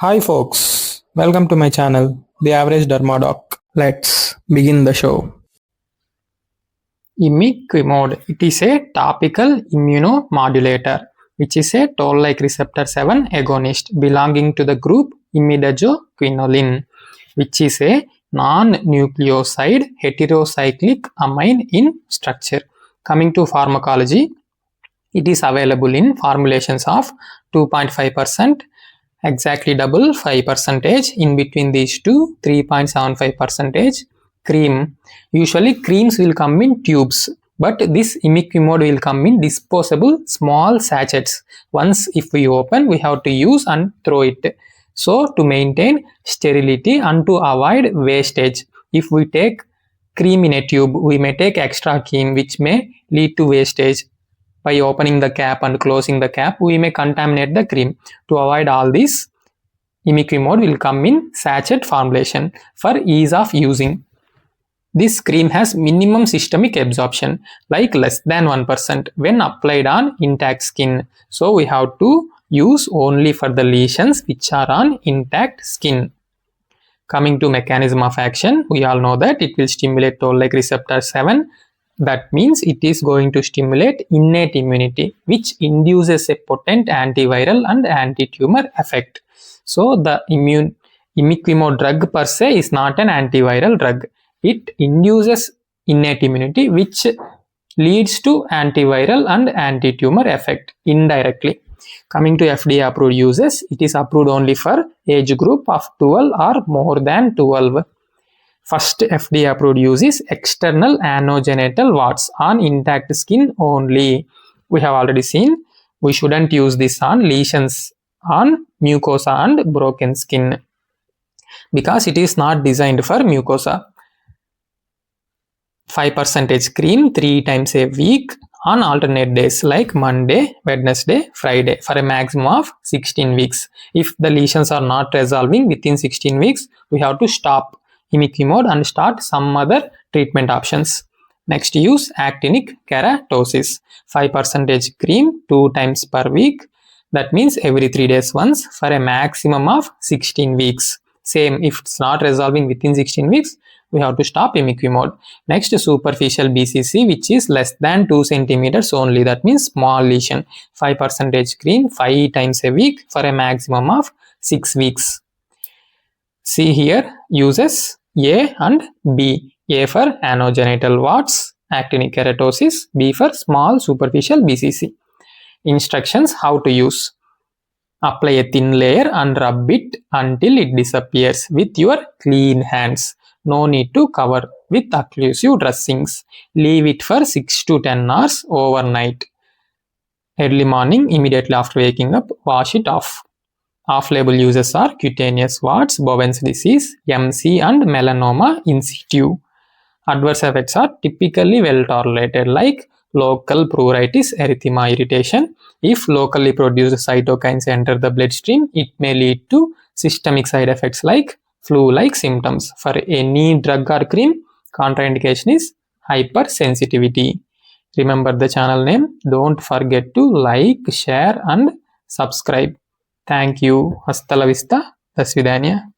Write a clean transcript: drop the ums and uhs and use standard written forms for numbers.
Hi folks, welcome to my channel, The Average Dermadoc. Let's begin the show. Imiquimod, it is a topical immunomodulator, which is a toll-like receptor 7 agonist belonging to the group imidazoquinoline, which is a non-nucleoside heterocyclic amine in structure. Coming to pharmacology, it is available in formulations of 2.5%, exactly double 5%, in between these two 3.75% cream. Usually creams will come in tubes, but this Imiquimod will come in disposable small sachets. Once if we open, we have to use and throw it. So to maintain sterility and to avoid wastage, if we take cream in a tube, we may take extra cream which may lead to wastage. By opening the cap and closing the cap, we may contaminate the cream. To avoid all this, Imiquimod will come in sachet formulation for ease of using. This cream has minimum systemic absorption, like less than 1% when applied on intact skin. So we have to use only for the lesions which are on intact skin. Coming to mechanism of action, we all know that it will stimulate toll-like receptor 7. That means it is going to stimulate innate immunity, which induces a potent antiviral and anti-tumor effect. So the Imiquimod drug per se is not an antiviral drug. It induces innate immunity, which leads to antiviral and anti-tumor effect indirectly. Coming to FDA-approved uses, it is approved only for age group of 12 or more than 12. First FDA-approved use is external anogenital warts on intact skin only. We have already seen we shouldn't use this on lesions on mucosa and broken skin because it is not designed for mucosa. 5% cream 3 times a week on alternate days like Monday, Wednesday, Friday for a maximum of 16 weeks. If the lesions are not resolving within 16 weeks, we have to stop Imiquimod and start some other treatment options. Next, use actinic keratosis. 5% cream 2 times per week. That means every 3 days once for a maximum of 16 weeks. Same, if it's not resolving within 16 weeks, we have to stop Imiquimod. Next, superficial BCC, which is less than 2 centimeters only. That means small lesion. 5% cream 5 times a week for a maximum of 6 weeks. See here uses A and B. A for anogenital warts, actinic keratosis. B for small superficial BCC. Instructions how to use. Apply a thin layer and rub it until it disappears with your clean hands. No need to cover with occlusive dressings. Leave it for 6 to 10 hours overnight. Early morning, immediately after waking up, wash it off. Off-label uses are cutaneous warts, Bowen's disease, MC and melanoma in situ. Adverse effects are typically well tolerated like local pruritus, erythema, irritation. If locally produced cytokines enter the bloodstream, it may lead to systemic side effects like flu-like symptoms. For any drug or cream, contraindication is hypersensitivity. Remember the channel name. Don't forget to like, share and subscribe. Thank you. Hasta la vista. До свидания.